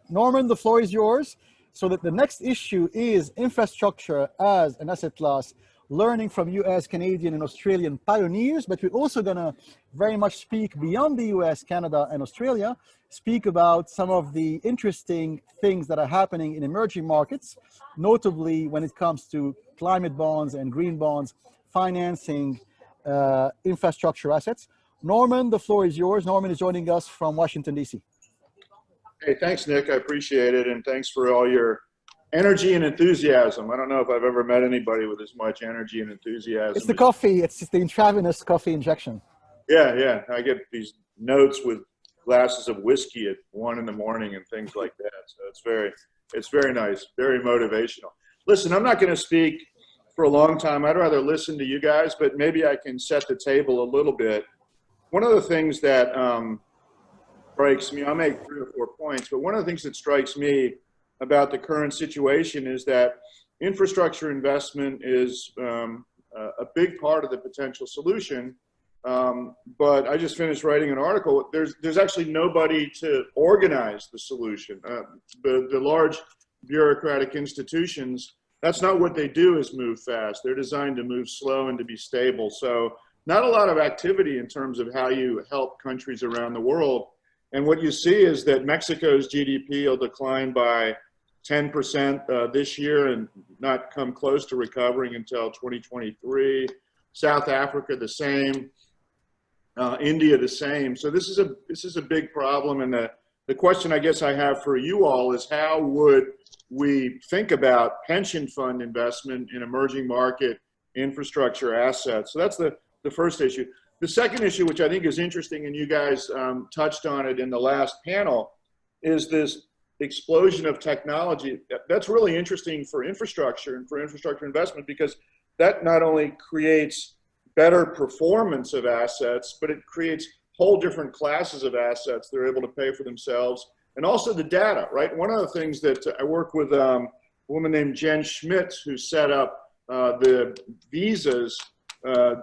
Norman, the floor is yours. So that the next issue is infrastructure as an asset class, learning from US, Canadian, and Australian pioneers, but we're also gonna very much speak beyond the US, Canada, and Australia, speak about some of the interesting things that are happening in emerging markets, notably when it comes to climate bonds and green bonds, financing infrastructure assets. Norman, the floor is yours. Norman is joining us from Washington, DC. Hey, thanks, Nick. I appreciate it. And thanks for all your energy and enthusiasm. I don't know if I've ever met anybody with as much energy and enthusiasm. It's the coffee. It's just the intravenous coffee injection. Yeah. I get these notes with glasses of whiskey at 1 in the morning and things like that. So it's very nice, very motivational. Listen, I'm not going to speak for a long time. I'd rather listen to you guys, but maybe I can set the table a little bit. One of the things that strikes me, I'll make 3 or 4 points, but one of the things that strikes me about the current situation is that infrastructure investment is a big part of the potential solution. But I just finished writing an article. There's actually nobody to organize the solution. The large bureaucratic institutions, that's not what they do, is move fast. They're designed to move slow and to be stable. So not a lot of activity in terms of how you help countries around the world. And what you see is that Mexico's GDP will decline by 10% this year and not come close to recovering until 2023. South Africa, the same. India, the same. So this is a big problem. And the question I guess I have for you all is, how would we think about pension fund investment in emerging market infrastructure assets? So that's the first issue. The second issue, which I think is interesting, and you guys touched on it in the last panel, is this explosion of technology. That's really interesting for infrastructure and for infrastructure investment, because that not only creates better performance of assets, but it creates whole different classes of assets they're able to pay for themselves, and also the data, right? One of the things that I work with a woman named Jen Schmitz, who set up the Visa's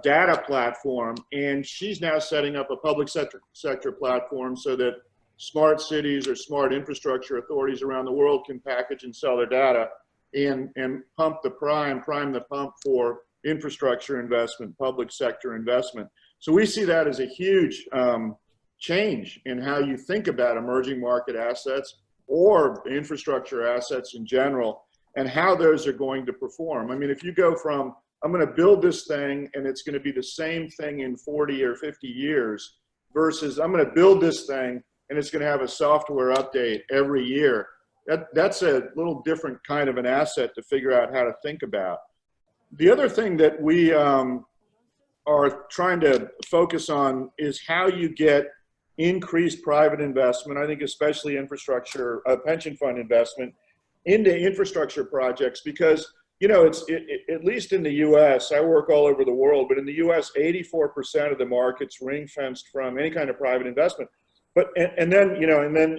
data platform, and she's now setting up a public sector platform so that smart cities or smart infrastructure authorities around the world can package and sell their data and prime the pump for infrastructure investment, public sector investment. So we see that as a huge change in how you think about emerging market assets or infrastructure assets in general, and how those are going to perform. I mean, if you go from, I'm going to build this thing and it's going to be the same thing in 40 or 50 years, versus I'm going to build this thing and it's going to have a software update every year, that's a little different kind of an asset to figure out how to think about. The other thing that we are trying to focus on is how you get increased private investment, I think especially infrastructure, pension fund investment into infrastructure projects, because you know, at least in the US, I work all over the world, but in the US, 84% of the market's ring-fenced from any kind of private investment. But, and then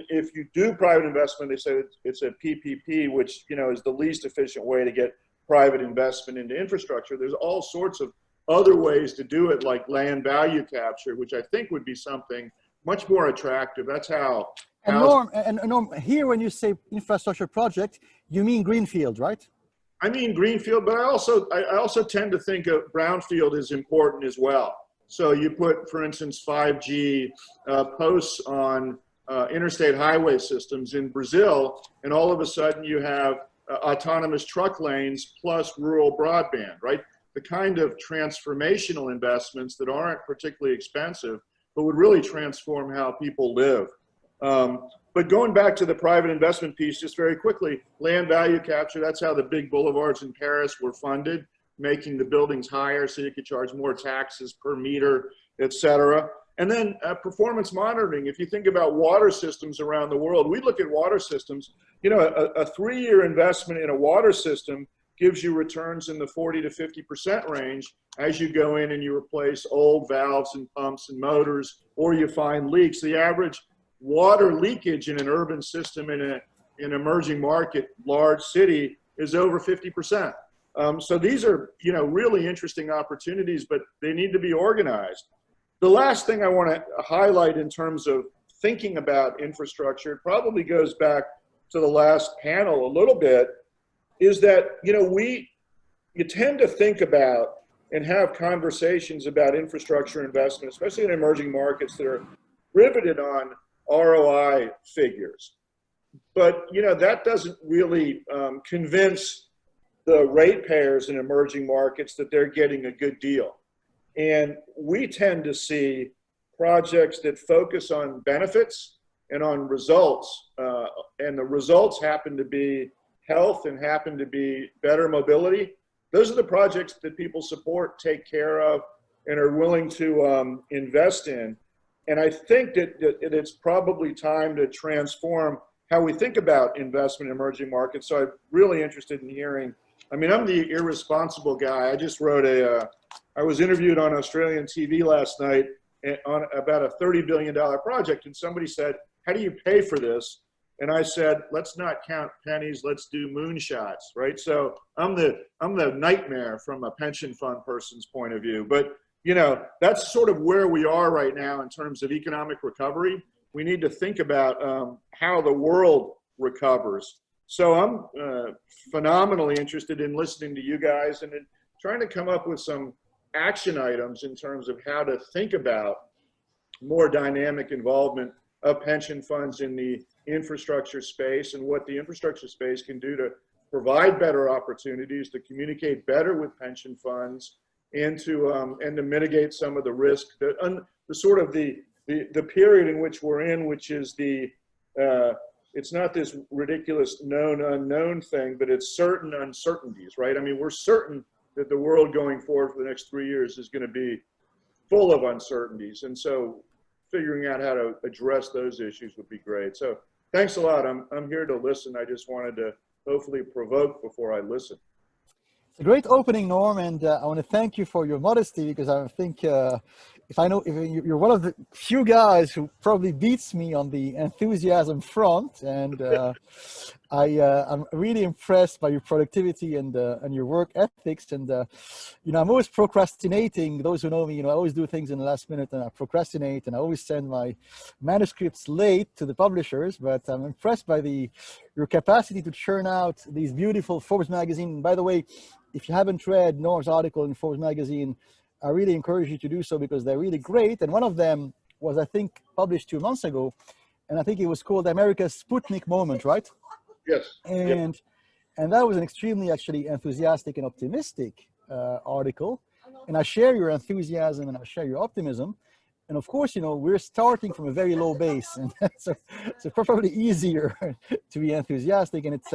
if you do private investment, they say it's a PPP, which, you know, is the least efficient way to get private investment into infrastructure. There's all sorts of other ways to do it, like land value capture, which I think would be something much more attractive. That's how. And Norm, here when you say infrastructure project, you mean greenfield, right? I mean greenfield, but I also tend to think of brownfield as important as well. So you put, for instance, 5G posts on interstate highway systems in Brazil, and all of a sudden you have autonomous truck lanes plus rural broadband, right? The kind of transformational investments that aren't particularly expensive, but would really transform how people live. But going back to the private investment piece, just very quickly, land value capture, that's how the big boulevards in Paris were funded, making the buildings higher so you could charge more taxes per meter, et cetera. And then performance monitoring. If you think about water systems around the world, we look at water systems, you know, a 3-year investment in a water system gives you returns in the 40 to 50% range as you go in and you replace old valves and pumps and motors, or you find leaks. The average water leakage in an urban system in an emerging market, large city, is over 50%. So these are, you know, really interesting opportunities, but they need to be organized. The last thing I want to highlight in terms of thinking about infrastructure, it probably goes back to the last panel a little bit, is that, you tend to think about and have conversations about infrastructure investment, especially in emerging markets that are riveted on ROI figures. But, that doesn't really convince the ratepayers in emerging markets that they're getting a good deal. And we tend to see projects that focus on benefits and on results, and the results happen to be health and happen to be better mobility. Those are the projects that people support, take care of, and are willing to invest in. And I think that it's probably time to transform how we think about investment in emerging markets. So I'm really interested in hearing. I mean, I'm the irresponsible guy. I just wrote I was interviewed on Australian TV last night on about a $30 billion project. And somebody said, how do you pay for this? And I said, let's not count pennies, let's do moonshots, right? So I'm the nightmare from a pension fund person's point of view. But, that's sort of where we are right now in terms of economic recovery. We need to think about how the world recovers. So I'm phenomenally interested in listening to you guys and in trying to come up with some action items in terms of how to think about more dynamic involvement of pension funds in the infrastructure space and what the infrastructure space can do to provide better opportunities, to communicate better with pension funds, and to mitigate some of the risk, the sort of the period in which we're in, which is it's not this ridiculous known unknown thing, but it's certain uncertainties, right? I mean, we're certain that the world going forward for the next 3 years is going to be full of uncertainties. And so figuring out how to address those issues would be great. So thanks a lot. I'm here to listen. I just wanted to hopefully provoke before I listen. It's a great opening, Norm, and I want to thank you for your modesty, because I think if you're one of the few guys who probably beats me on the enthusiasm front, and I'm really impressed by your productivity and your work ethics. And I'm always procrastinating. Those who know me, I always do things in the last minute, and I procrastinate, and I always send my manuscripts late to the publishers. But I'm impressed by your capacity to churn out these beautiful Forbes magazine. By the way, if you haven't read Norm's article in Forbes magazine, I really encourage you to do so, because they're really great. And one of them was, I think, published 2 months ago, and I think it was called America's Sputnik Moment, right? Yes. And that was an extremely actually enthusiastic and optimistic article. And I share your enthusiasm and I share your optimism. And of course, we're starting from a very low base, and so it's probably easier to be enthusiastic. And it's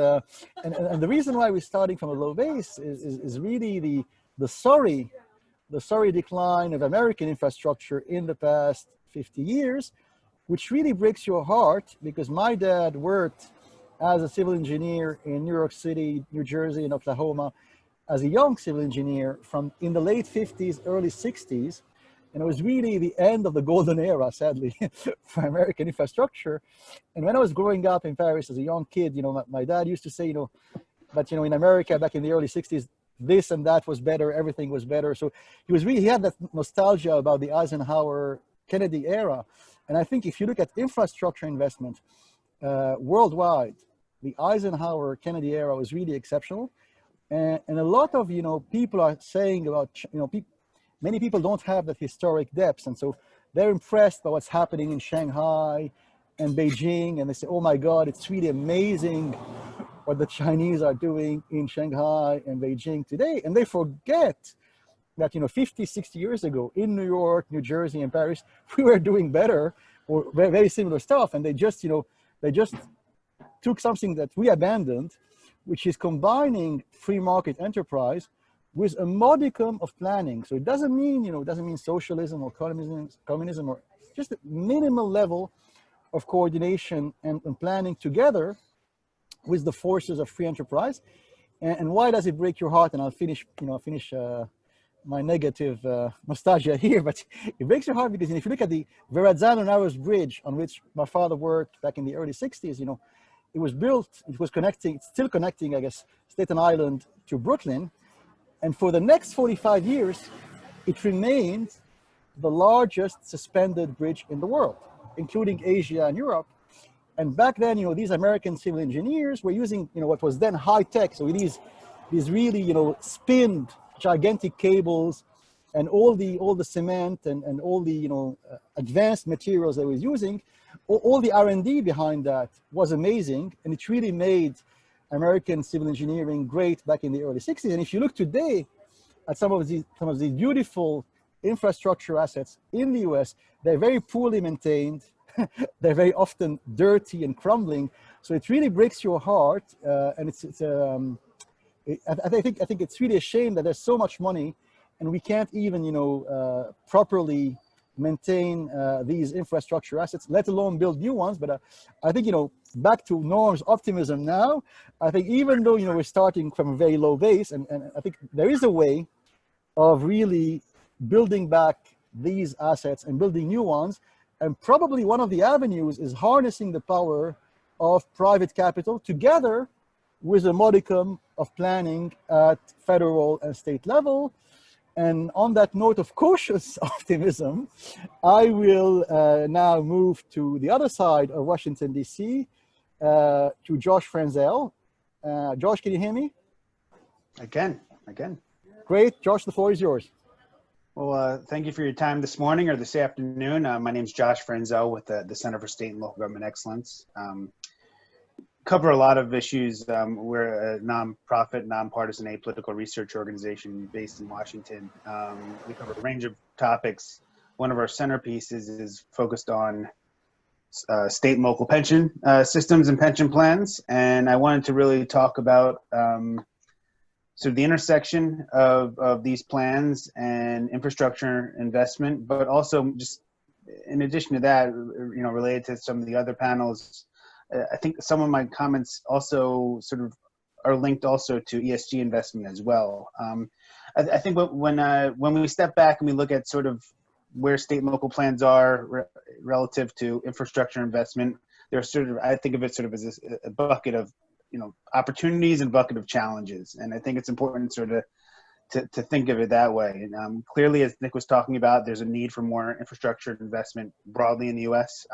and the reason why we're starting from a low base is really the sorry decline of American infrastructure in the past 50 years, which really breaks your heart, because my dad worked as a civil engineer in New York City, New Jersey, and Oklahoma as a young civil engineer in the late 50s, early 60s. And it was really the end of the golden era, sadly, for American infrastructure. And when I was growing up in Paris as a young kid, my dad used to say, but in America back in the early 60s, this and that was better, everything was better. So he had that nostalgia about the Eisenhower Kennedy era. And I think if you look at infrastructure investment worldwide, the Eisenhower Kennedy era was really exceptional. And a lot of, people are saying about, many people don't have that historic depth. And so they're impressed by what's happening in Shanghai and Beijing. And they say, oh my God, it's really amazing what the Chinese are doing in Shanghai and Beijing today. And they forget that, 50, 60 years ago in New York, New Jersey, and Paris, we were doing better or very, very similar stuff. And they just took something that we abandoned, which is combining free market enterprise with a modicum of planning. So it doesn't mean socialism or communism, or just a minimal level of coordination and planning together with the forces of free enterprise. And why does it break your heart? And I'll finish my negative nostalgia here, but it breaks your heart because if you look at the Verrazzano-Narrows Bridge, on which my father worked back in the early 60s, it was built, it's still connecting, I guess, Staten Island to Brooklyn. And for the next 45 years, it remained the largest suspended bridge in the world, including Asia and Europe. And back then, these American civil engineers were using, what was then high tech. So these really, spinned gigantic cables, and all the cement and all the advanced materials they was using. All the R&D behind that was amazing, and it really made American civil engineering great back in the early 60s. And if you look today at some of these beautiful infrastructure assets in the US, they're very poorly maintained. They're very often dirty and crumbling. So it really breaks your heart. And I think it's really a shame that there's so much money and we can't even, properly maintain these infrastructure assets, let alone build new ones. But I think, back to Norm's optimism now, I think even though, we're starting from a very low base, and I think there is a way of really building back these assets and building new ones. And probably one of the avenues is harnessing the power of private capital together with a modicum of planning at federal and state level. And on that note of cautious optimism, I will now move to the other side of Washington, D.C., to Josh Franzel. Josh, can you hear me? I can. Great. Josh, the floor is yours. Well, thank you for your time this morning or this afternoon. My name is Josh Franzel with the Center for State and Local Government Excellence. Cover a lot of issues. We're a nonprofit, nonpartisan, apolitical research organization based in Washington. We cover a range of topics. One of our centerpieces is focused on state and local pension systems and pension plans. And I wanted to really talk about sort of the intersection of these plans and infrastructure investment, but also just in addition to that, related to some of the other panels, I think some of my comments also sort of are linked also to ESG investment as well. I think when we step back and we look at sort of where state and local plans are relative to infrastructure investment, there's sort of, I think of it sort of as a bucket of opportunities and bucket of challenges. And I think it's important sort of to think of it that way. And clearly, as Nick was talking about, there's a need for more infrastructure investment broadly in the U.S.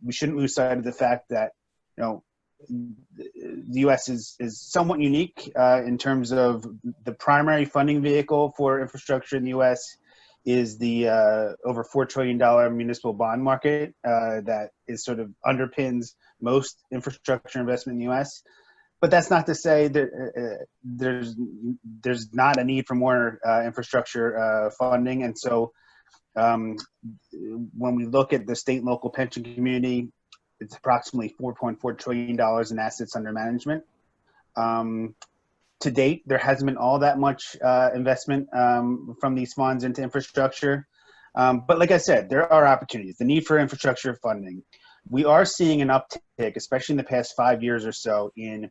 We shouldn't lose sight of the fact that, the U.S. is somewhat unique in terms of the primary funding vehicle for infrastructure in the U.S. is the over $4 trillion municipal bond market that is sort of underpins most infrastructure investment in the U.S. But that's not to say that there's not a need for more infrastructure funding. And so when we look at the state and local pension community, it's approximately $4.4 trillion in assets under management. To date, there hasn't been all that much investment from these funds into infrastructure. But like I said, there are opportunities, the need for infrastructure funding. We are seeing an uptick, especially in the past 5 years or so, in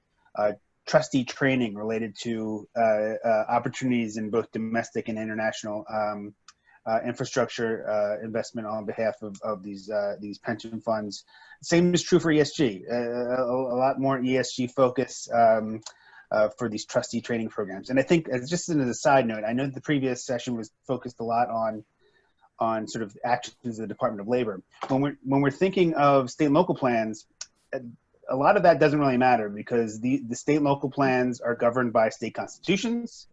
trustee training related to opportunities in both domestic and international infrastructure investment on behalf of these pension funds. Same is true for ESG. A lot more ESG focus for these trustee training programs. And I think, as just as a side note, I know the previous session was focused a lot on sort of actions of the Department of Labor. When we're thinking of state and local plans, a lot of that doesn't really matter because the state and local plans are governed by state constitutions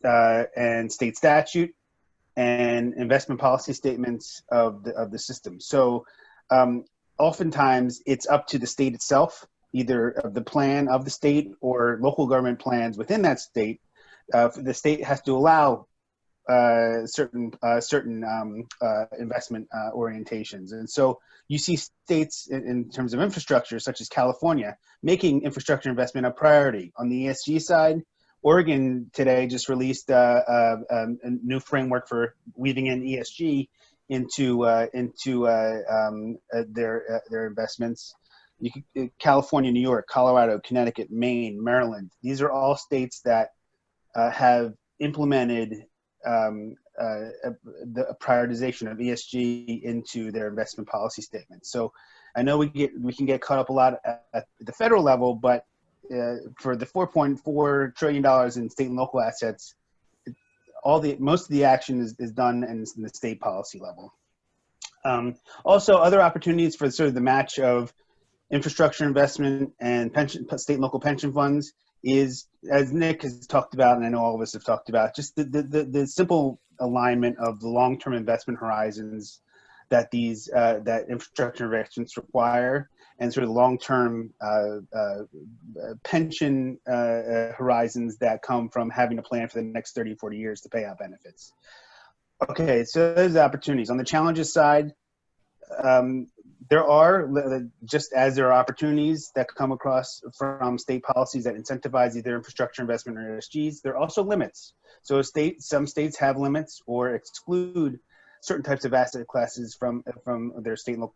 and state statute and investment policy statements of the system. So oftentimes it's up to the state itself, either of the plan of the state or local government plans within that state. The state has to allow certain investment orientations. And so you see states in terms of infrastructure, such as California, making infrastructure investment a priority. On the ESG side, Oregon today just released a new framework for weaving in ESG into their investments. California, New York, Colorado, Connecticut, Maine, Maryland. These are all states that have implemented the prioritization of ESG into their investment policy statements. So I know we can get caught up a lot at the federal level, but for the $4.4 trillion in state and local assets, most of the action is done in the state policy level. Also, other opportunities for sort of the match of infrastructure investment and state and local pension funds is, as Nick has talked about, and I know all of us have talked about, just the simple alignment of the long-term investment horizons that these that infrastructure investments require, and sort of long-term pension horizons that come from having a plan for the next 30, 40 years to pay out benefits. Okay, so there's opportunities. On the challenges side, there are, just as there are opportunities that come across from state policies that incentivize either infrastructure investment or ESGs, there are also limits. So some states have limits or exclude certain types of asset classes from their state and local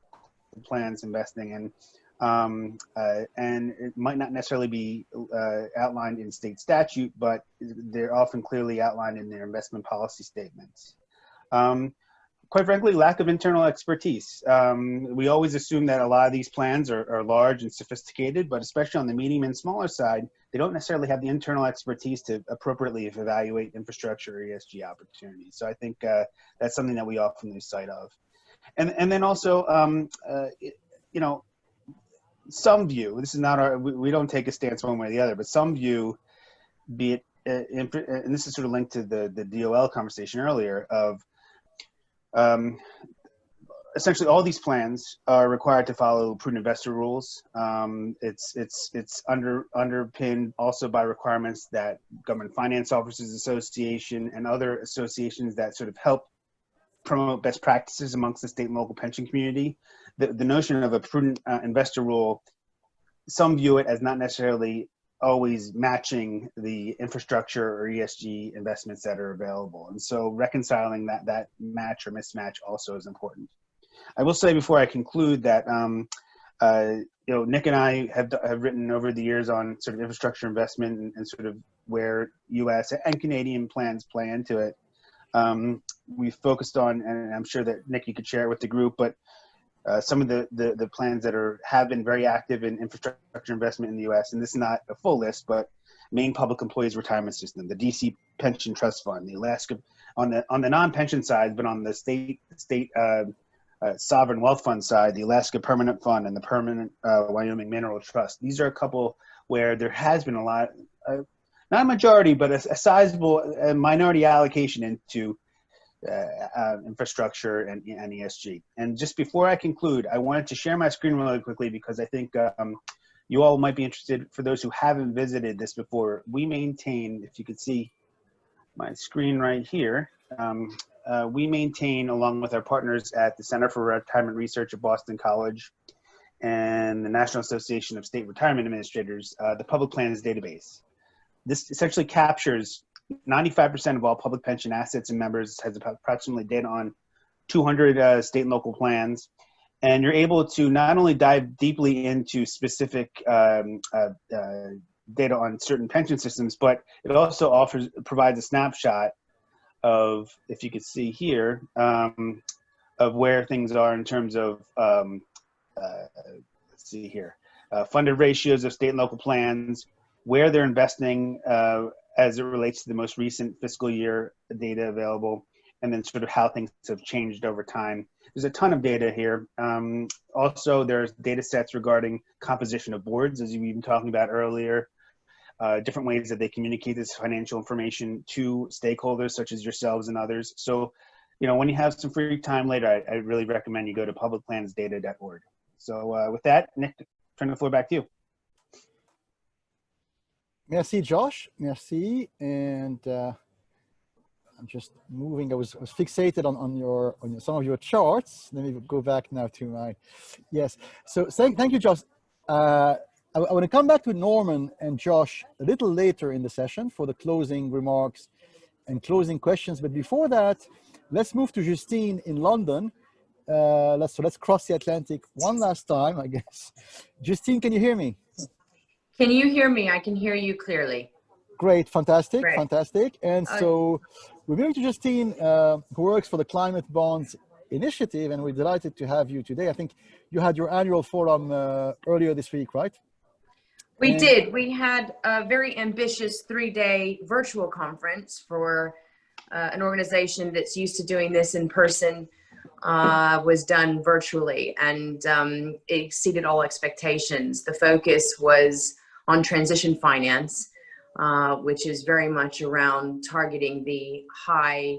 plans investing in. And it might not necessarily be outlined in state statute, but they're often clearly outlined in their investment policy statements. Quite frankly, lack of internal expertise. We always assume that a lot of these plans are large and sophisticated, but especially on the medium and smaller side, they don't necessarily have the internal expertise to appropriately evaluate infrastructure or ESG opportunities. So I think that's something that we often lose sight of. And then also, you know, some view, this is not our, we don't take a stance one way or the other, but some view, be it, and this is sort of linked to the DOL conversation earlier, of essentially all these plans are required to follow prudent investor rules. It's underpinned also by requirements that Government Finance Officers Association and other associations that sort of help promote best practices amongst the state and local pension community. The notion of a prudent investor rule, some view it as not necessarily always matching the infrastructure or ESG investments that are available. And so reconciling that match or mismatch also is important. I will say before I conclude that, you know, Nick and I have written over the years on sort of infrastructure investment and sort of where US and Canadian plans play into it. We've focused on, and I'm sure that Nick, you could share it with the group, but some of the plans that have been very active in infrastructure investment in the U.S., and this is not a full list, but Maine Public Employees Retirement System, the DC Pension Trust Fund, the Alaska, on the non-pension side, but on the state sovereign wealth fund side, the Alaska Permanent Fund and the Permanent Wyoming Mineral Trust. These are a couple where there has been a lot, not a majority, but a sizable minority allocation into infrastructure and ESG. And just before I conclude, I wanted to share my screen really quickly because I think you all might be interested. For those who haven't visited this before, we maintain, if you could see my screen right here, we maintain, along with our partners at the Center for Retirement Research at Boston College and the National Association of State Retirement Administrators, the Public Plans Database. This essentially captures 95% of all public pension assets and members, has approximately data on 200 state and local plans. And you're able to not only dive deeply into specific data on certain pension systems, but it also provides a snapshot of, if you could see here, of where things are in terms of, let's see here, funded ratios of state and local plans, where they're investing as it relates to the most recent fiscal year data available, and then sort of how things have changed over time. There's a ton of data here. Also, there's data sets regarding composition of boards, as you've been talking about earlier, different ways that they communicate this financial information to stakeholders such as yourselves and others. So, you know, when you have some free time later, I really recommend you go to publicplansdata.org. So with that, Nick, turn the floor back to you. Merci, Josh. Merci. And I'm just moving. I was fixated on some of your charts. Let me go back now to my, yes. So thank you, Josh. I want to come back to Norman and Josh a little later in the session for the closing remarks and closing questions. But before that, let's move to Justine in London. Let's cross the Atlantic one last time, I guess. Justine, can you hear me? Can you hear me? I can hear you clearly. Great, fantastic, Great. Fantastic. And so we're moving to Justine, who works for the Climate Bonds Initiative, and we're delighted to have you today. I think you had your annual forum earlier this week, right? We did. We had a very ambitious 3-day virtual conference for an organization that's used to doing this in person was done virtually, and it exceeded all expectations. The focus was on transition finance, which is very much around targeting the high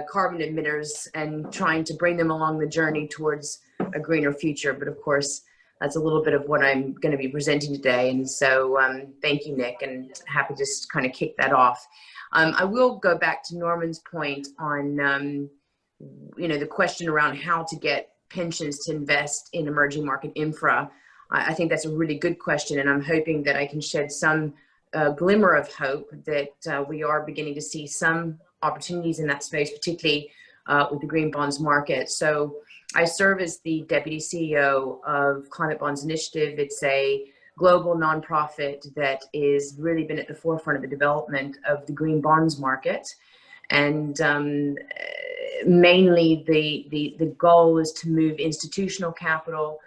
carbon emitters and trying to bring them along the journey towards a greener future. But of course, that's a little bit of what I'm going to be presenting today. And so thank you, Nick, and happy to just kind of kick that off. I will go back to Norman's point on the question around how to get pensions to invest in emerging market infra. I think that's a really good question, and I'm hoping that I can shed some glimmer of hope that we are beginning to see some opportunities in that space, particularly with the green bonds market. So I serve as the Deputy CEO of Climate Bonds Initiative. It's a global nonprofit that has really been at the forefront of the development of the green bonds market. And mainly the goal is to move institutional capital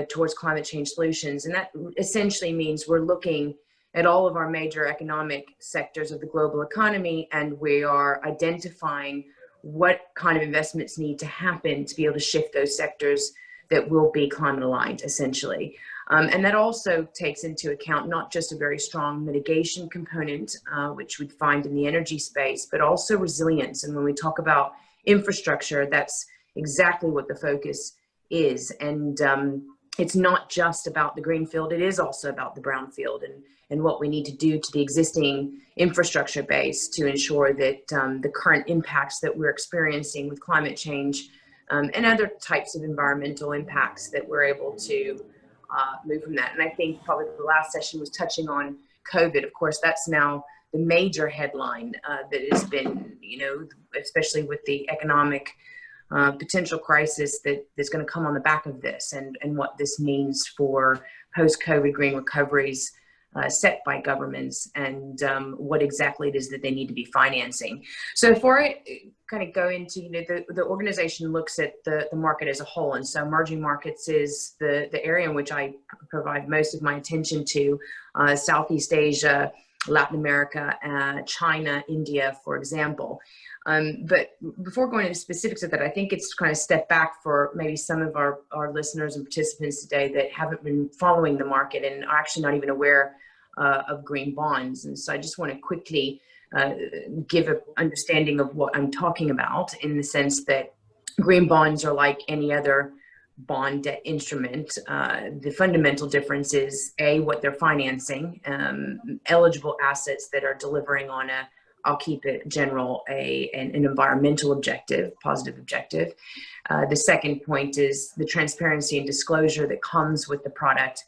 towards climate change solutions. And that essentially means we're looking at all of our major economic sectors of the global economy, and we are identifying what kind of investments need to happen to be able to shift those sectors that will be climate aligned, essentially. And that also takes into account not just a very strong mitigation component, which we'd find in the energy space, but also resilience. And when we talk about infrastructure, that's exactly what the focus is. And it's not just about the greenfield, it is also about the brownfield and what we need to do to the existing infrastructure base to ensure that the current impacts that we're experiencing with climate change and other types of environmental impacts, that we're able to move from that. And I think probably the last session was touching on COVID. Of course, that's now the major headline that has been, especially with the economic potential crisis that is going to come on the back of this, and what this means for post-COVID green recoveries set by governments, and what exactly it is that they need to be financing. So before I kind of go into, the organization looks at the market as a whole. And so emerging markets is the area in which I provide most of my attention to, Southeast Asia, Latin America, China, India, for example. But before going into specifics of that, I think it's kind of step back for maybe some of our listeners and participants today that haven't been following the market and are actually not even aware of green bonds. And so I just want to quickly give an understanding of what I'm talking about, in the sense that green bonds are like any other bond debt instrument. The fundamental difference is what they're financing, eligible assets that are delivering on I'll keep it general, an environmental objective, positive objective. The second point is the transparency and disclosure that comes with the product,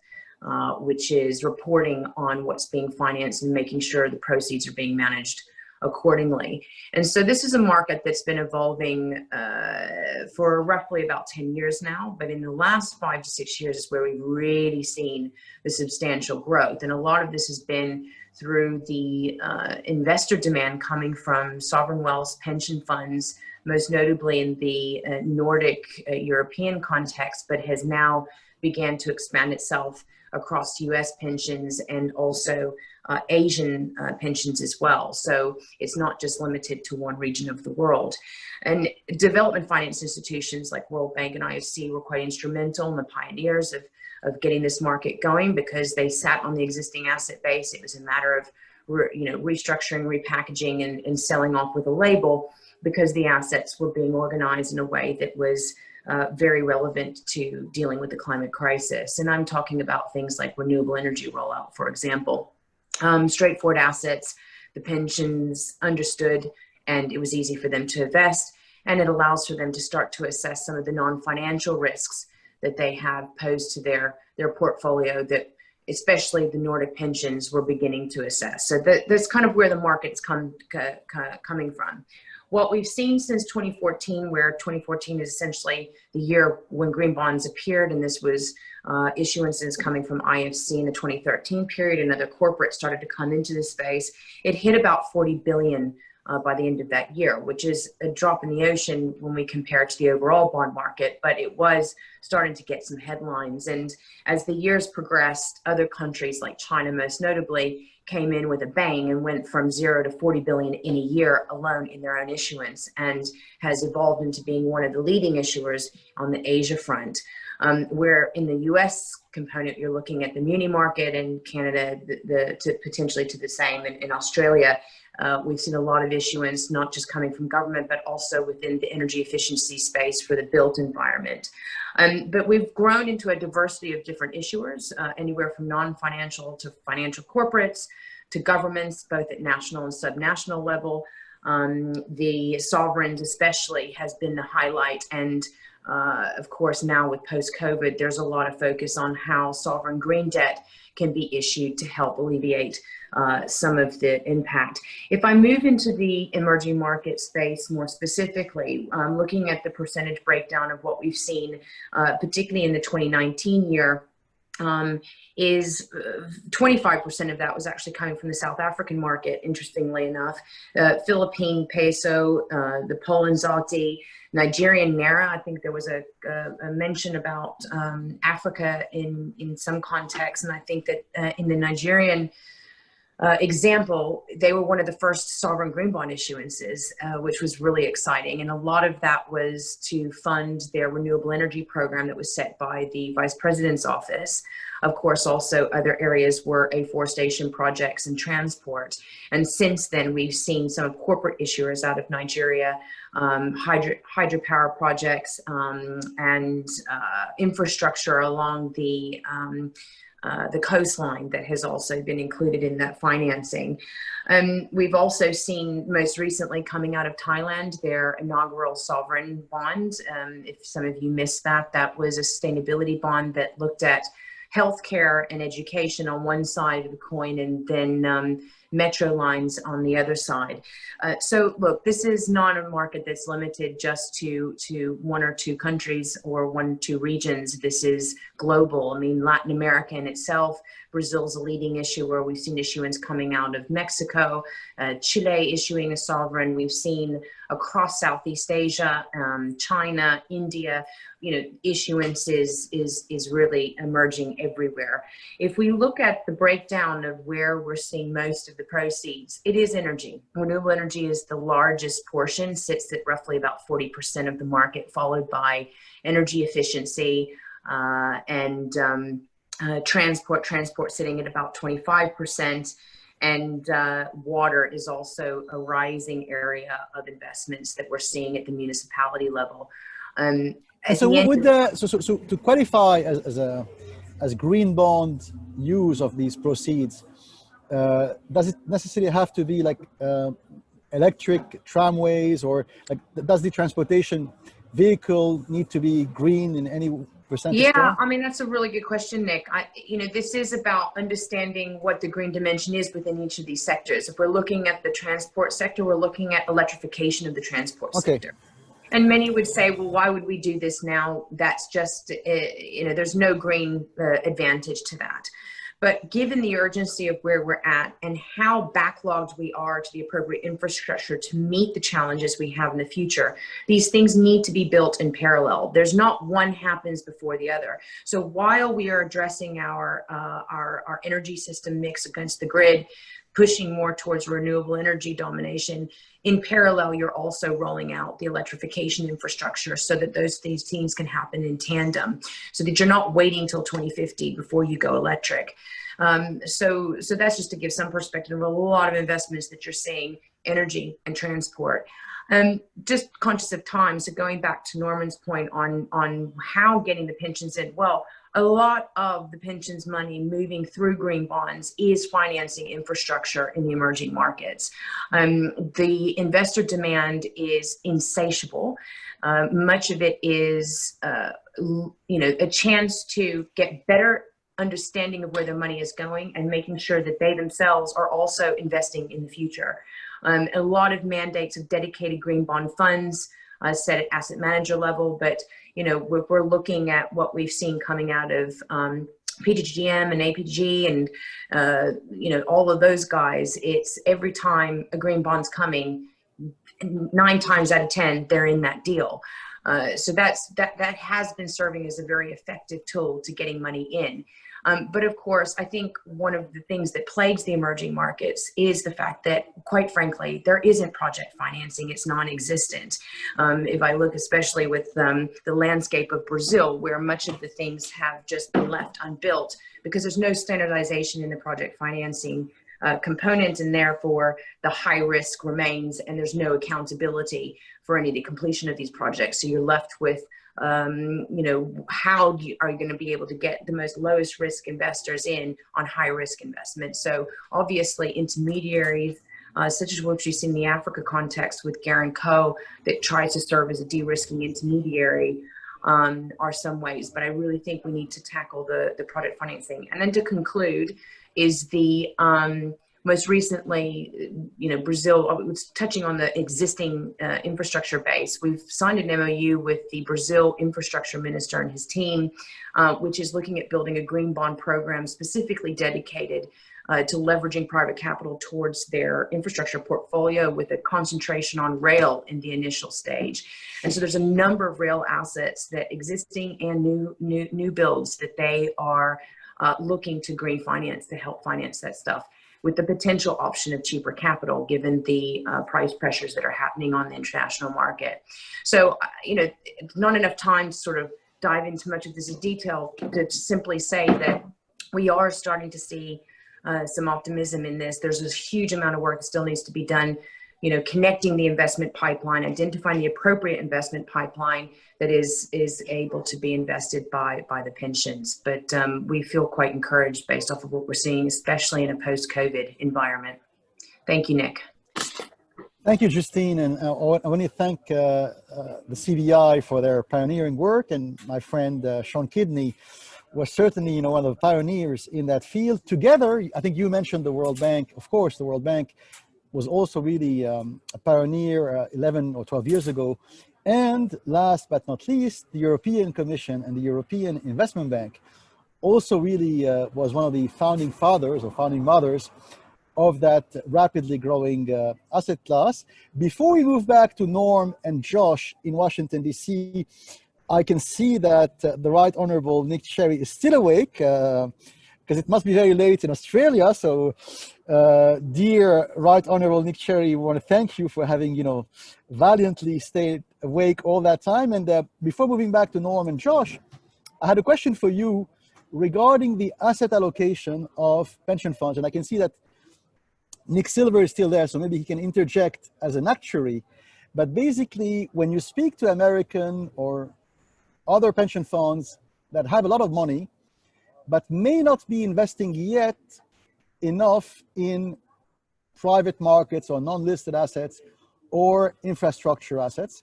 which is reporting on what's being financed and making sure the proceeds are being managed accordingly. And so this is a market that's been evolving for roughly about 10 years now, but in the last 5 to 6 years is where we've really seen the substantial growth. And a lot of this has been through the investor demand coming from sovereign wealth pension funds, most notably in the Nordic European context, but has now began to expand itself across US pensions and also Asian pensions as well. So it's not just limited to one region of the world. And development finance institutions like World Bank and IFC were quite instrumental and the pioneers of getting this market going, because they sat on the existing asset base. It was a matter of restructuring, repackaging, and selling off with a label, because the assets were being organized in a way that was very relevant to dealing with the climate crisis. And I'm talking about things like renewable energy rollout, for example. Straightforward assets, the pensions understood, and it was easy for them to invest. And it allows for them to start to assess some of the non-financial risks that they have posed to their portfolio, that especially the Nordic pensions were beginning to assess. So that's kind of where the market's coming from. What we've seen since 2014, where 2014 is essentially the year when green bonds appeared, and this was issuances coming from IFC in the 2013 period, and other corporates started to come into the space. It hit about 40 billion by the end of that year, which is a drop in the ocean when we compare it to the overall bond market, but it was starting to get some headlines. And as the years progressed, other countries like China, most notably, came in with a bang and went from 0 to 40 billion in a year alone in their own issuance, and has evolved into being one of the leading issuers on the Asia front. Where in the US component, you're looking at the muni market, and Canada, potentially to the same. In Australia, we've seen a lot of issuance, not just coming from government, but also within the energy efficiency space for the built environment. But we've grown into a diversity of different issuers, anywhere from non-financial to financial corporates to governments, both at national and subnational level. The sovereigns especially has been the highlight, and of course, now with post-COVID, there's a lot of focus on how sovereign green debt can be issued to help alleviate some of the impact. If I move into the emerging market space more specifically, looking at the percentage breakdown of what we've seen, particularly in the 2019 year, is 25% of that was actually coming from the South African market, interestingly enough. Philippine peso, the Poland zloty, Nigerian naira. I think there was a mention about Africa in some context, and I think that in the Nigerian example, they were one of the first sovereign green bond issuances, which was really exciting. And a lot of that was to fund their renewable energy program that was set by the Vice President's office. Of course, also other areas were afforestation projects and transport. And since then, we've seen some corporate issuers out of Nigeria, hydropower projects, and infrastructure along the coastline that has also been included in that financing. We've also seen most recently coming out of Thailand, their inaugural sovereign bond. If some of you missed that, that was a sustainability bond that looked at healthcare and education on one side of the coin, and then metro lines on the other side. So look, this is not a market that's limited just to one or two countries or one or two regions. This is global. I mean, Latin America in itself, Brazil's a leading issuer. We've seen issuance coming out of Mexico, Chile issuing a sovereign. We've seen across Southeast Asia, China, India, issuance is really emerging everywhere. If we look at the breakdown of where we're seeing most of the proceeds, it is energy. Renewable energy is the largest portion, sits at roughly about 40% of the market, followed by energy efficiency and transport sitting at about 25%. And water is also a rising area of investments that we're seeing at the municipality level. So to qualify as green bond use of these proceeds, does it necessarily have to be like electric tramways, or like does the transportation vehicle need to be green in any percentage? Yeah, I mean, that's a really good question, Nick. This is about understanding what the green dimension is within each of these sectors. If we're looking at the transport sector, we're looking at electrification of the transport sector. And many would say, well, why would we do this now? That's just, there's no green advantage to that. But given the urgency of where we're at and how backlogged we are to the appropriate infrastructure to meet the challenges we have in the future, these things need to be built in parallel. There's not one happens before the other. So while we are addressing our energy system mix against the grid, pushing more towards renewable energy domination, in parallel, you're also rolling out the electrification infrastructure so that these things can happen in tandem, so that you're not waiting till 2050 before you go electric. So that's just to give some perspective of a lot of investments that you're seeing, energy and transport. Just conscious of time, so going back to Norman's point on how getting the pensions in, well, a lot of the pensions money moving through green bonds is financing infrastructure in the emerging markets. The investor demand is insatiable. Much of it is, a chance to get better understanding of where their money is going and making sure that they themselves are also investing in the future. A lot of mandates of dedicated green bond funds set at asset manager level, but we're looking at what we've seen coming out of PGGM and APG and all of those guys. It's every time a green bond's coming, 9 times out of 10, they're in that deal. So that has been serving as a very effective tool to getting money in. But of course, I think one of the things that plagues the emerging markets is the fact that, quite frankly, there isn't project financing. It's non-existent. If I look especially with the landscape of Brazil, where much of the things have just been left unbuilt because there's no standardization in the project financing component, and therefore the high risk remains, and there's no accountability for any of the completion of these projects. So you're left with how are you going to be able to get the most lowest risk investors in on high risk investments? So obviously intermediaries, such as what you see in the Africa context with Guerin Co, that tries to serve as a de-risking intermediary, are some ways. But I really think we need to tackle the project financing. And then to conclude is the most recently, Brazil, touching on the existing infrastructure base, we've signed an MOU with the Brazil infrastructure minister and his team, which is looking at building a green bond program specifically dedicated to leveraging private capital towards their infrastructure portfolio, with a concentration on rail in the initial stage. And so there's a number of rail assets, that existing and new builds, that they are looking to green finance to help finance that stuff, with the potential option of cheaper capital given the price pressures that are happening on the international market. So, not enough time to sort of dive into much of this in detail, to simply say that we are starting to see some optimism in this. There's a huge amount of work that still needs to be done, connecting the investment pipeline, identifying the appropriate investment pipeline that is able to be invested by the pensions. But we feel quite encouraged based off of what we're seeing, especially in a post-COVID environment. Thank you, Nick. Thank you, Justine. And I want to thank the CBI for their pioneering work. And my friend Sean Kidney was certainly one of the pioneers in that field. Together, I think you mentioned the World Bank. Of course, the World Bank was also really a pioneer 11 or 12 years ago. And last but not least, the European Commission and the European Investment Bank also really was one of the founding fathers or founding mothers of that rapidly growing asset class. Before we move back to Norm and Josh in Washington, D.C., I can see that the Right Honorable Nick Cherry is still awake, because it must be very late in Australia. So, dear Right Honorable Nick Cherry, we want to thank you for having, valiantly stayed awake all that time. And before moving back to Norm and Josh, I had a question for you regarding the asset allocation of pension funds. And I can see that Nick Silver is still there, so maybe he can interject as an actuary. But basically, when you speak to American or other pension funds that have a lot of money, but may not be investing yet enough in private markets or non-listed assets or infrastructure assets,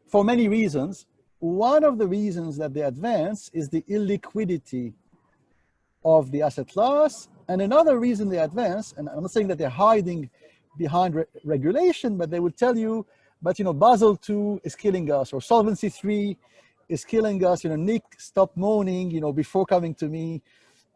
for many reasons. One of the reasons that they advance is the illiquidity of the asset class. And another reason they advance, and I'm not saying that they're hiding behind regulation, but they would tell you, but Basel II is killing us, or Solvency III is killing us. Nick, stop moaning, before coming to me.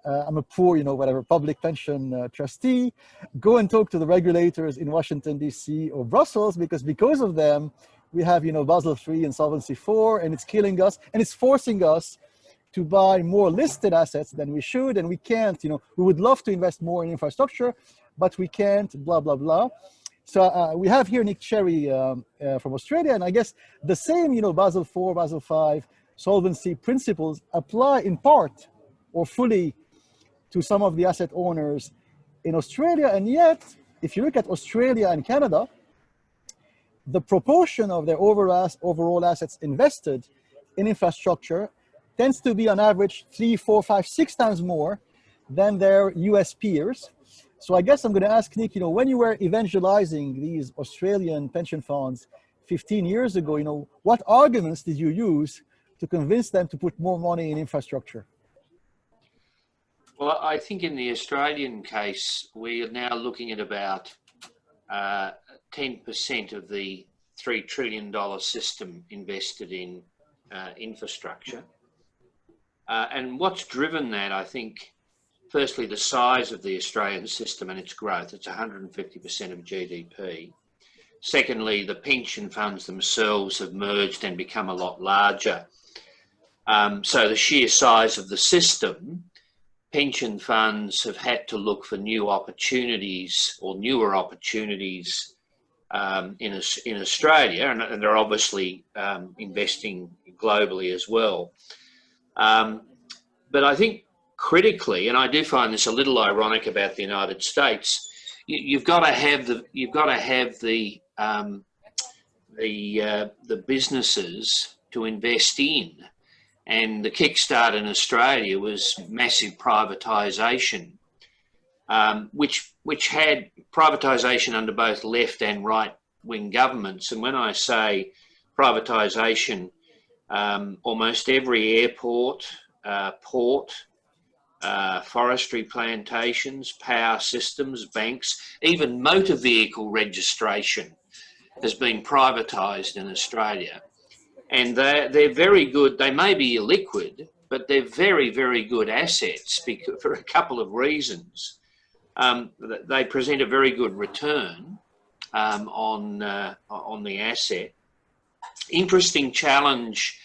I'm a poor, whatever, public pension trustee. Go and talk to the regulators in Washington, D.C. or Brussels, because of them, we have, Basel III and Solvency IV, and it's killing us, and it's forcing us to buy more listed assets than we should, and we can't, we would love to invest more in infrastructure, but we can't, blah, blah, blah. So we have here Nick Cherry from Australia, and I guess the same, Basel IV, Basel V, solvency principles apply in part or fully to some of the asset owners in Australia. And yet, if you look at Australia and Canada, the proportion of their overall assets invested in infrastructure tends to be on average 3, 4, 5, 6 times more than their US peers. So I guess I'm going to ask Nick, when you were evangelizing these Australian pension funds 15 years ago, what arguments did you use to convince them to put more money in infrastructure? Well, I think in the Australian case, we are now looking at about 10% of the $3 trillion system invested in infrastructure. And what's driven that, I think, firstly, the size of the Australian system and its growth. It's 150% of GDP. Secondly, the pension funds themselves have merged and become a lot larger. So the sheer size of the system, pension funds have had to look for new opportunities or newer opportunities in Australia, and they're obviously investing globally as well. But I think critically, and I do find this a little ironic about the United States, you've got to have the businesses to invest in. And the kickstart in Australia was massive privatisation, which had privatisation under both left and right wing governments. And when I say privatisation, almost every airport, port, forestry plantations, power systems, banks, even motor vehicle registration has been privatised in Australia. And they're very good. They may be illiquid, but they're very, very good assets because, for a couple of reasons. They present a very good return on the asset. Interesting challenge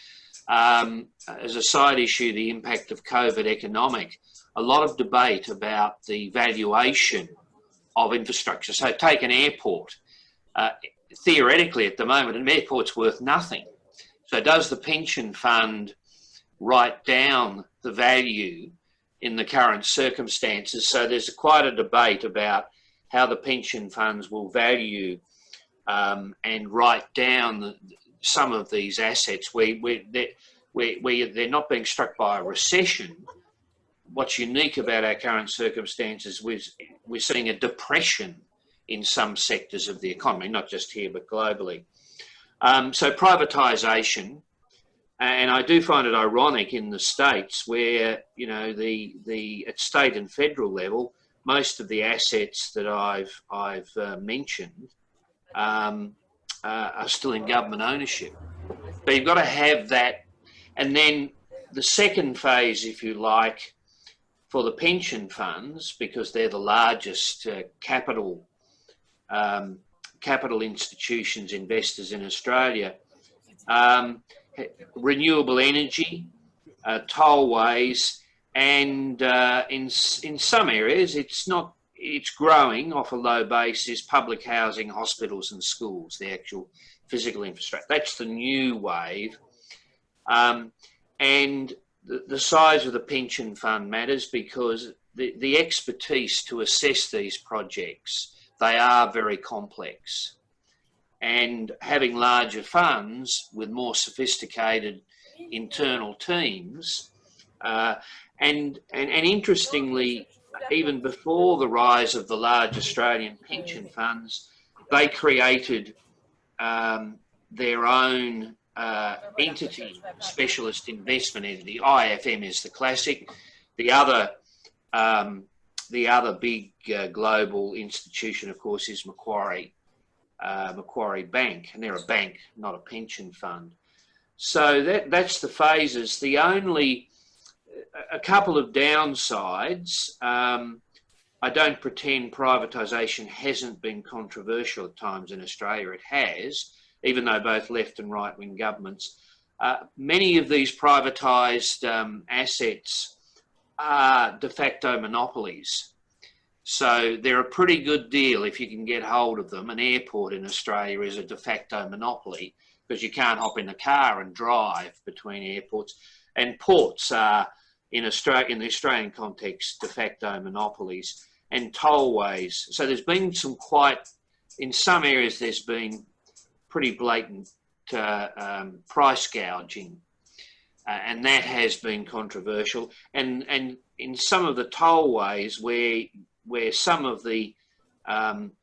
as a side issue, the impact of COVID economic. A lot of debate about the valuation of infrastructure. So take an airport. Theoretically, at the moment, an airport's worth nothing. So does the pension fund write down the value in the current circumstances? So there's quite a debate about how the pension funds will value and write down some of these assets where they're not being struck by a recession. What's unique about our current circumstances, we're seeing a depression in some sectors of the economy, not just here, but globally. So privatisation, and I do find it ironic in the States where, you know, at state and federal level, most of the assets that I've mentioned are still in government ownership. But you've got to have that. And then the second phase, if you like, for the pension funds, because they're the largest capital institutions, investors in Australia, renewable energy, tollways, and in some areas it's growing off a low base is public housing, hospitals and schools, the actual physical infrastructure. That's the new wave. And the size of the pension fund matters because the expertise to assess these projects, they are very complex. And having larger funds with more sophisticated internal teams, and interestingly, even before the rise of the large Australian pension funds, they created their own entity, specialist investment entity. IFM is the classic. The other big global institution, of course, is Macquarie Bank, and they're a bank, not a pension fund. So that's the phases. A couple of downsides. I don't pretend privatisation hasn't been controversial at times in Australia. It has, even though both left and right-wing governments. Many of these privatised assets are de facto monopolies. So they're a pretty good deal if you can get hold of them. An airport in Australia is a de facto monopoly because you can't hop in a car and drive between airports. And ports are, in the Australian context, de facto monopolies. And tollways. So there's been in some areas there's been pretty blatant price gouging. And that has been controversial. And in some of the tollways where some of the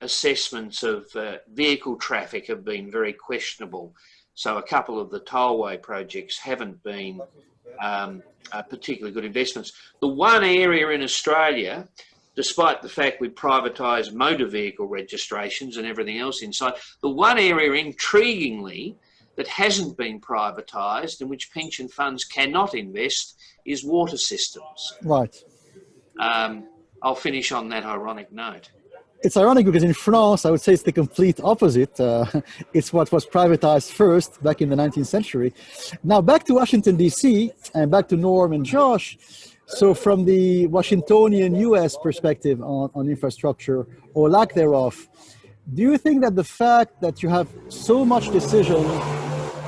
assessments of vehicle traffic have been very questionable. So a couple of the tollway projects haven't been particularly good investments. The one area in Australia, despite the fact we privatised motor vehicle registrations and everything else inside, the one area, intriguingly, that hasn't been privatised, in which pension funds cannot invest, is water systems. Right. I'll finish on that ironic note. It's ironic because in France, I would say it's the complete opposite. It's what was privatized first back in the 19th century. Now back to Washington, D.C., and back to Norm and Josh. So from the Washingtonian U.S. perspective on infrastructure or lack thereof, do you think that the fact that you have so much decision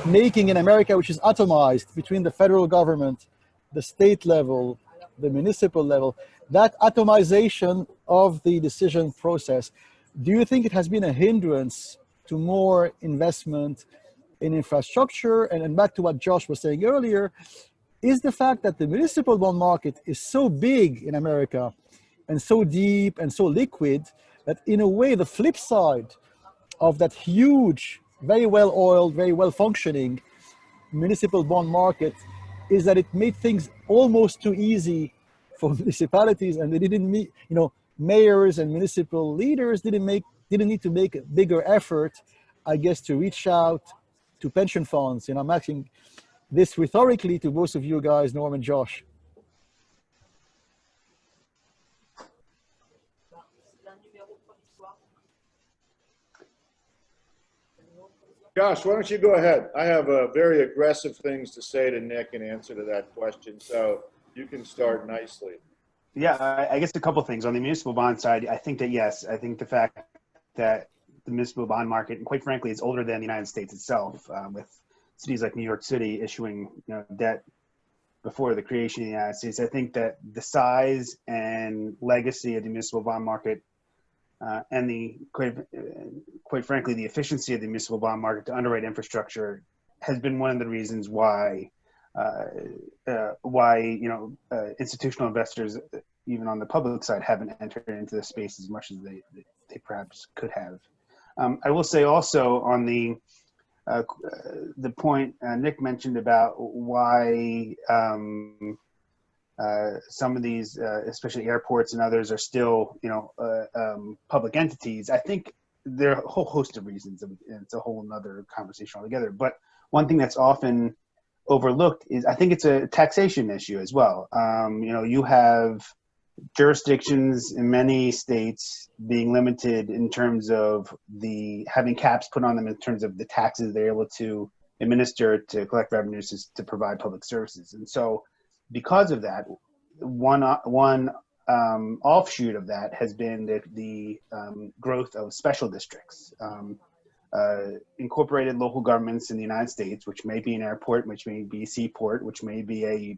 making in America, which is atomized between the federal government, the state level, the municipal level, that atomization of the decision process, do you think it has been a hindrance to more investment in infrastructure? And back to what Josh was saying earlier, is the fact that the municipal bond market is so big in America and so deep and so liquid that in a way the flip side of that huge, very well oiled, very well functioning municipal bond market is that it made things almost too easy for municipalities, and they didn't meet, mayors and municipal leaders didn't need to make a bigger effort, I guess, to reach out to pension funds. I'm asking this rhetorically to both of you guys, Norm and Josh. Josh, why don't you go ahead? I have very aggressive things to say to Nick in answer to that question, so you can start nicely. Yeah, I guess a couple things. On the municipal bond side, I think that, yes, I think the fact that the municipal bond market, and quite frankly, it's older than the United States itself, with cities like New York City issuing debt before the creation of the United States. I think that the size and legacy of the municipal bond market and the quite frankly, the efficiency of the municipal bond market to underwrite infrastructure has been one of the reasons why institutional investors, even on the public side, haven't entered into the space as much as they perhaps could have. I will say also on the point Nick mentioned about why some of these, especially airports and others, are still, public entities. I think there are a whole host of reasons, and it's a whole nother conversation altogether. But one thing that's often overlooked is, I think it's a taxation issue as well. You have jurisdictions in many states being limited in terms of having caps put on them in terms of the taxes they're able to administer to collect revenues to provide public services. And so because of that, one offshoot of that has been the growth of special districts. Incorporated local governments in the United States, which may be an airport, which may be a seaport, which may be a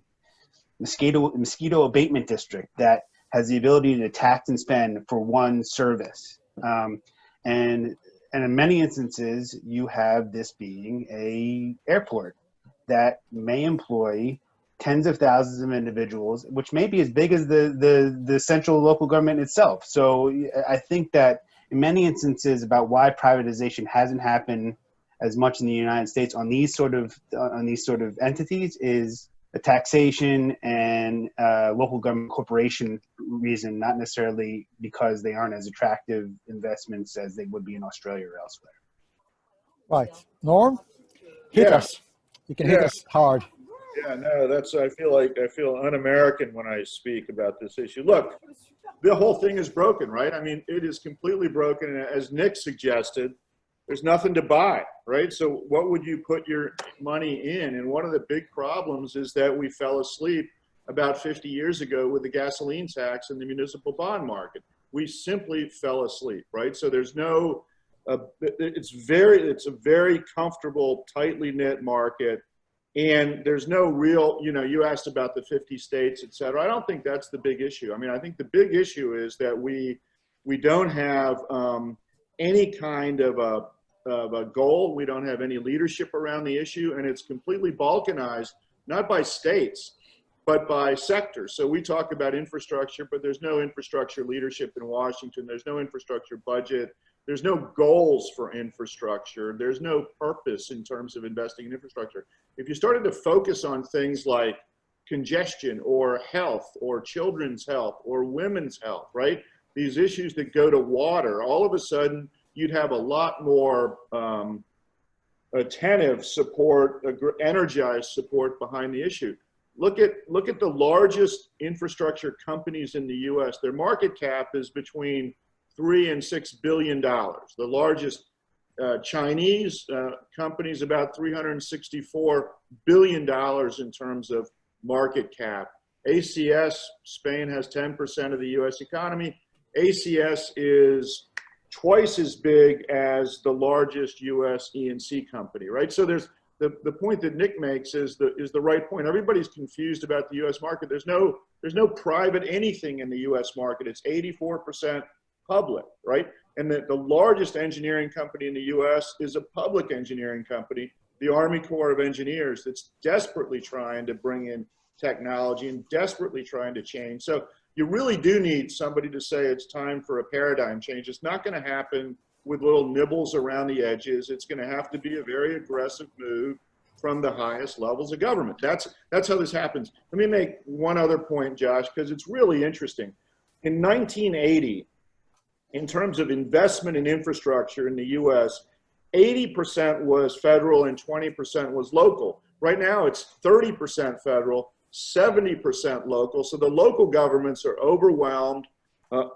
mosquito abatement district that has the ability to tax and spend for one service. And in many instances, you have this being a airport that may employ tens of thousands of individuals, which may be as big as the central local government itself. So I think that in many instances about why privatization hasn't happened as much in the United States on these sort of entities is a taxation and local government corporation reason, not necessarily because they aren't as attractive investments as they would be in Australia or elsewhere. Right. Norm, hit us. You can hit us hard. Yeah, no, I feel un-American when I speak about this issue. Look, the whole thing is broken, right? I mean, it is completely broken. And as Nick suggested, there's nothing to buy, right? So what would you put your money in? And one of the big problems is that we fell asleep about 50 years ago with the gasoline tax and the municipal bond market. We simply fell asleep, right? So there's no, it's a very comfortable, tightly knit market. And there's no real, you asked about the 50 states, et cetera. I don't think that's the big issue. I mean, I think the big issue is that we don't have any kind of a goal. We don't have any leadership around the issue, and it's completely balkanized, not by states, but by sectors. So we talk about infrastructure, but there's no infrastructure leadership in Washington. There's no infrastructure budget. There's no goals for infrastructure. There's no purpose in terms of investing in infrastructure. If you started to focus on things like congestion or health or children's health or women's health, right? These issues that go to water, all of a sudden you'd have a lot more attentive support, energized support behind the issue. Look at the largest infrastructure companies in the US. Their market cap is between $3 and $6 billion. The largest Chinese companies about $364 billion in terms of market cap. ACS, Spain has 10% of the US economy. ACS is twice as big as the largest US E&C company, right? So there's the point that Nick makes is the right point. Everybody's confused about the US market. There's no private anything in the US market. It's 84% public, right? And the largest engineering company in the US is a public engineering company, the Army Corps of Engineers, that's desperately trying to bring in technology and desperately trying to change. So you really do need somebody to say it's time for a paradigm change. It's not going to happen with little nibbles around the edges. It's going to have to be a very aggressive move from the highest levels of government. That's how this happens. Let me make one other point, Josh, because it's really interesting. In 1980, in terms of investment in infrastructure in the US, 80% was federal and 20% was local. Right now it's 30% federal, 70% local. So the local governments are overwhelmed,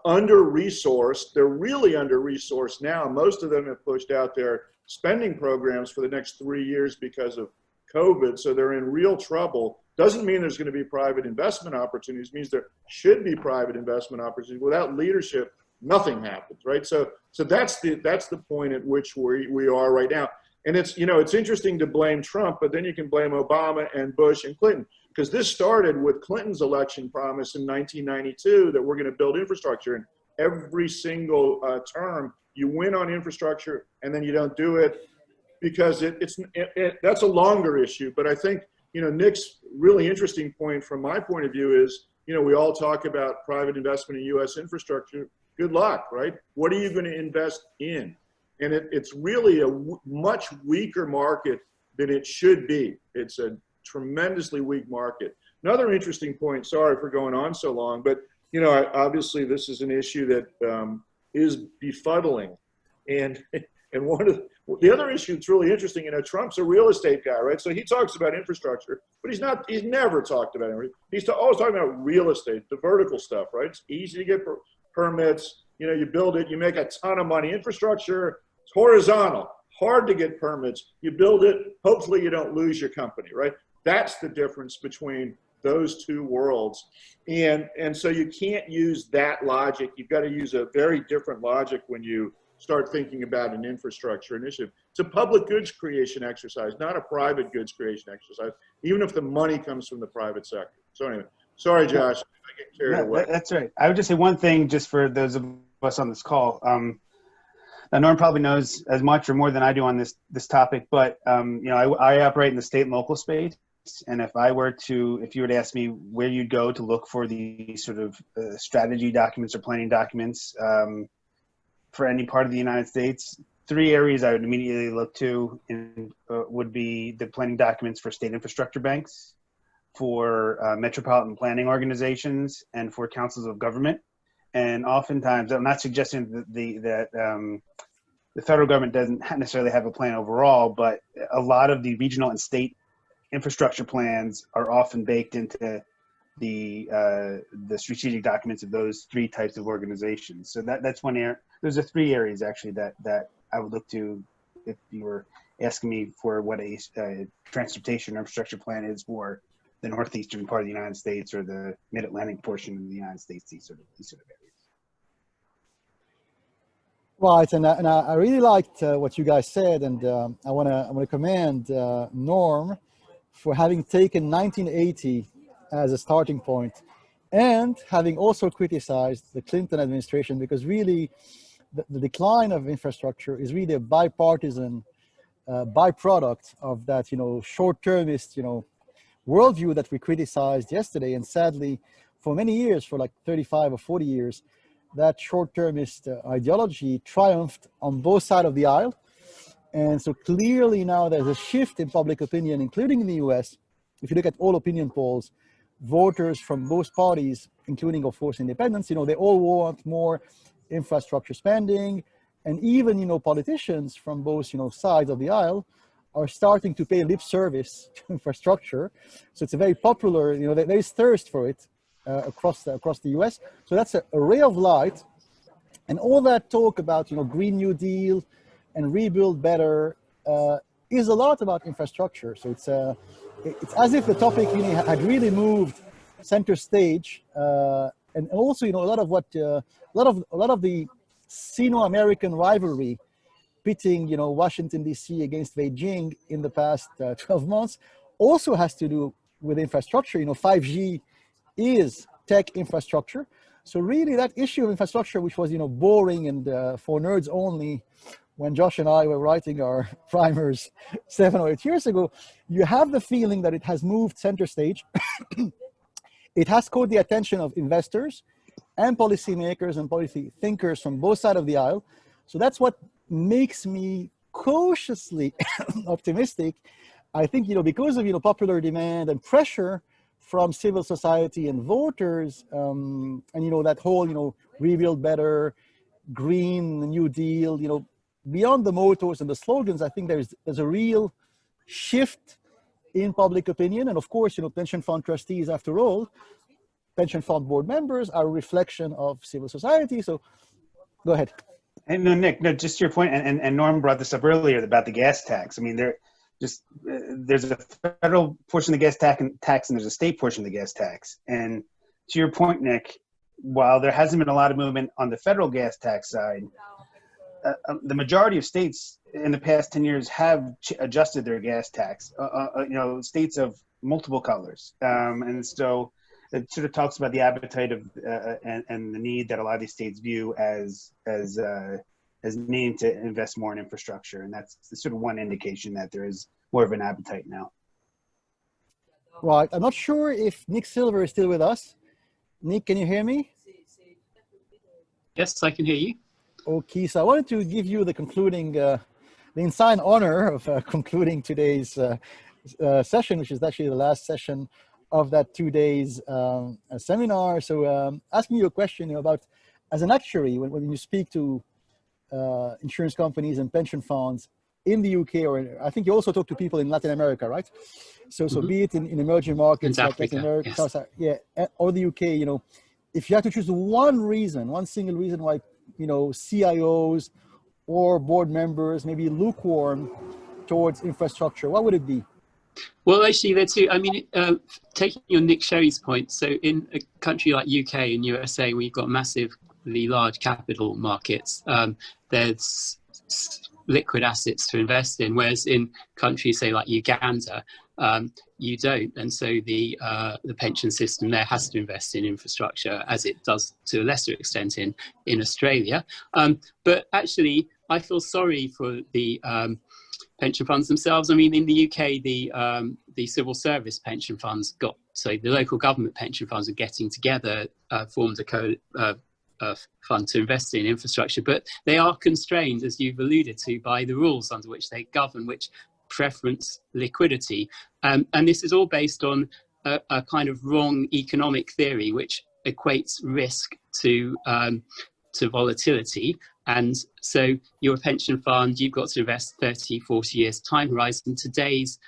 under-resourced. They're really under-resourced now. Most of them have pushed out their spending programs for the next 3 years because of COVID. So they're in real trouble. Doesn't mean there's going to be private investment opportunities. It means there should be private investment opportunities. Without leadership, nothing happens, right? So that's the point at which we are right now. And it's interesting to blame Trump, but then you can blame Obama and Bush and Clinton, because this started with Clinton's election promise in 1992 that we're going to build infrastructure. And every single term, you win on infrastructure and then you don't do it because that's a longer issue. But I think, Nick's really interesting point from my point of view is, we all talk about private investment in U.S. infrastructure. Good luck, right? What are you going to invest in? And it's really a much weaker market than it should be. It's a tremendously weak market. Another interesting point, sorry for going on so long, but obviously this is an issue that is befuddling. And one of the other issue that's really interesting, Trump's a real estate guy, right? So he talks about infrastructure, but he's never talked about it. He's always talking about real estate, the vertical stuff, right? It's easy to get permits, you build it, you make a ton of money. Infrastructure, it's horizontal, hard to get permits. You build it, hopefully you don't lose your company, right? That's the difference between those two worlds. And so you can't use that logic. You've got to use a very different logic when you start thinking about an infrastructure initiative. It's a public goods creation exercise, not a private goods creation exercise, even if the money comes from the private sector. So anyway, sorry, Josh, I get carried away. That's right. I would just say one thing just for those of us on this call. Now, Norm probably knows as much or more than I do on this topic, but I operate in the state and local space. And if you were to ask me where you'd go to look for the sort of strategy documents or planning documents for any part of the United States, 3 areas I would immediately look to would be the planning documents for state infrastructure banks, for metropolitan planning organizations, and for councils of government. And oftentimes, I'm not suggesting that the federal government doesn't necessarily have a plan overall, but a lot of the regional and state infrastructure plans are often baked into the strategic documents of those 3 types of organizations. So that's one area. Those are 3 areas actually that I would look to if you were asking me for what a transportation infrastructure plan is for the northeastern part of the United States or the mid-Atlantic portion of the United States. These sort of areas. Right, and I really liked what you guys said, and I want to commend Norm for having taken 1980 as a starting point, and having also criticized the Clinton administration, because really the decline of infrastructure is really a bipartisan byproduct of that short-termist worldview that we criticized yesterday. And sadly, for many years, for like 35 or 40 years, that short-termist ideology triumphed on both sides of the aisle. And so clearly now there's a shift in public opinion, including in the US. If you look at all opinion polls, voters from both parties, including, of course, independents, they all want more infrastructure spending. And even, politicians from both, sides of the aisle are starting to pay lip service to infrastructure. So it's a very popular, there is thirst for it across the US. So that's a ray of light. And all that talk about, Green New Deal and rebuild better is a lot about infrastructure. So it's as if the topic had really moved center stage, and also a lot of what a lot of the Sino-American rivalry pitting Washington D.C. against Beijing in the past 12 months also has to do with infrastructure. 5G is tech infrastructure. So really that issue of infrastructure, which was boring and for nerds only, when Josh and I were writing our primers 7 or 8 years ago, you have the feeling that it has moved center stage. It has caught the attention of investors and policymakers and policy thinkers from both sides of the aisle. So that's what makes me cautiously optimistic. I think, because of, popular demand and pressure from civil society and voters, and, that whole, rebuild better, Green New Deal, beyond the mottos and the slogans, I think there's a real shift in public opinion. And of course, pension fund trustees, after all, pension fund board members are a reflection of civil society. So go ahead. And no, Nick, no, just to your point, and Norm brought this up earlier about the gas tax. I mean, there's a federal portion of the gas tax and there's a state portion of the gas tax. And to your point, Nick, while there hasn't been a lot of movement on the federal gas tax side, the majority of states in the past 10 years have adjusted their gas tax, states of multiple colors. And so it sort of talks about the appetite of and the need that a lot of these states view as needing to invest more in infrastructure. And that's sort of one indication that there is more of an appetite now. Right. I'm not sure if Nick Silver is still with us. Nick, can you hear me? Yes, I can hear you. Okay, so I wanted to give you the concluding, the insane honor of concluding today's session, which is actually the last session of that 2 days seminar. So asking you a question about, as an actuary, when you speak to insurance companies and pension funds in the UK, or I think you also talk to people in Latin America, right? So be it in emerging markets like Latin America, yes. South, or the UK, if you had to choose one single reason why CIOs or board members maybe lukewarm towards infrastructure, what would it be? Well, actually, there too. I mean, taking on Nick Sherry's point, so in a country like UK and USA, where you've got massively large capital markets, there's liquid assets to invest in, whereas in countries, say, like Uganda, you don't. And so the pension system there has to invest in infrastructure, as it does to a lesser extent in Australia. But actually, I feel sorry for the pension funds themselves. I mean, in the UK, the civil service pension funds the local government pension funds are getting together, formed a fund to invest in infrastructure, but they are constrained, as you've alluded to, by the rules under which they govern, which preference liquidity. And this is all based on a kind of wrong economic theory, which equates risk to volatility. And so you're a pension fund, you've got to invest 30, 40 years time horizon. Today's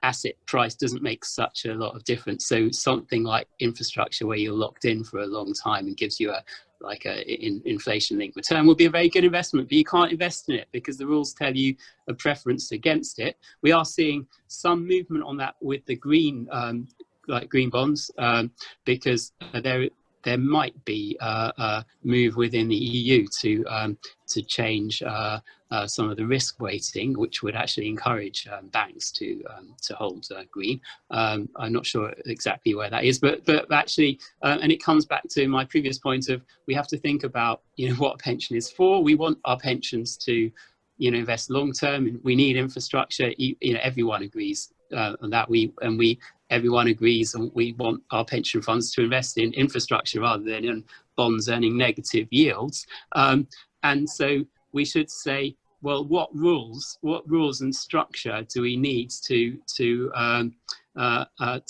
asset price doesn't make such a lot of difference. So something like infrastructure, where you're locked in for a long time and gives you an inflation-linked return, will be a very good investment, but you can't invest in it because the rules tell you a preference against it. We are seeing some movement on that with the green bonds, because there might be a move within the EU to change some of the risk weighting, which would actually encourage banks to hold green. I'm not sure exactly where that is, but actually, and it comes back to my previous point of, we have to think about what a pension is for. We want our pensions to invest long term, and we need infrastructure. Everyone agrees on that. Everyone agrees, and we want our pension funds to invest in infrastructure rather than in bonds earning negative yields. And so we should say, well, what rules and structure do we need to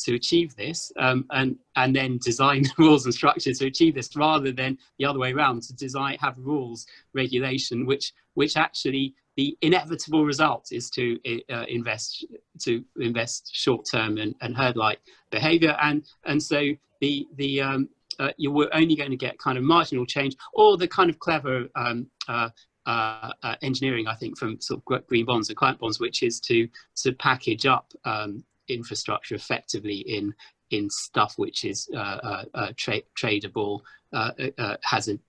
achieve this, and then design rules and structure to achieve this, rather than the other way around, to have rules, regulation, which actually the inevitable result is to invest short term and herd-like behaviour, and so the you were only going to get kind of marginal change, or the kind of clever engineering, I think, from sort of green bonds and climate bonds, which is to package up infrastructure effectively in stuff which is tradable,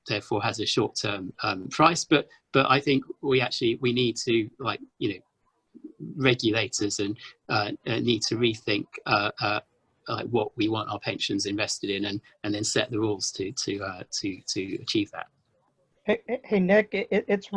therefore has a short-term price. But I think we need to, like, you know, regulators and need to rethink what we want our pensions invested in, and then set the rules to achieve that. Hey Nick, it's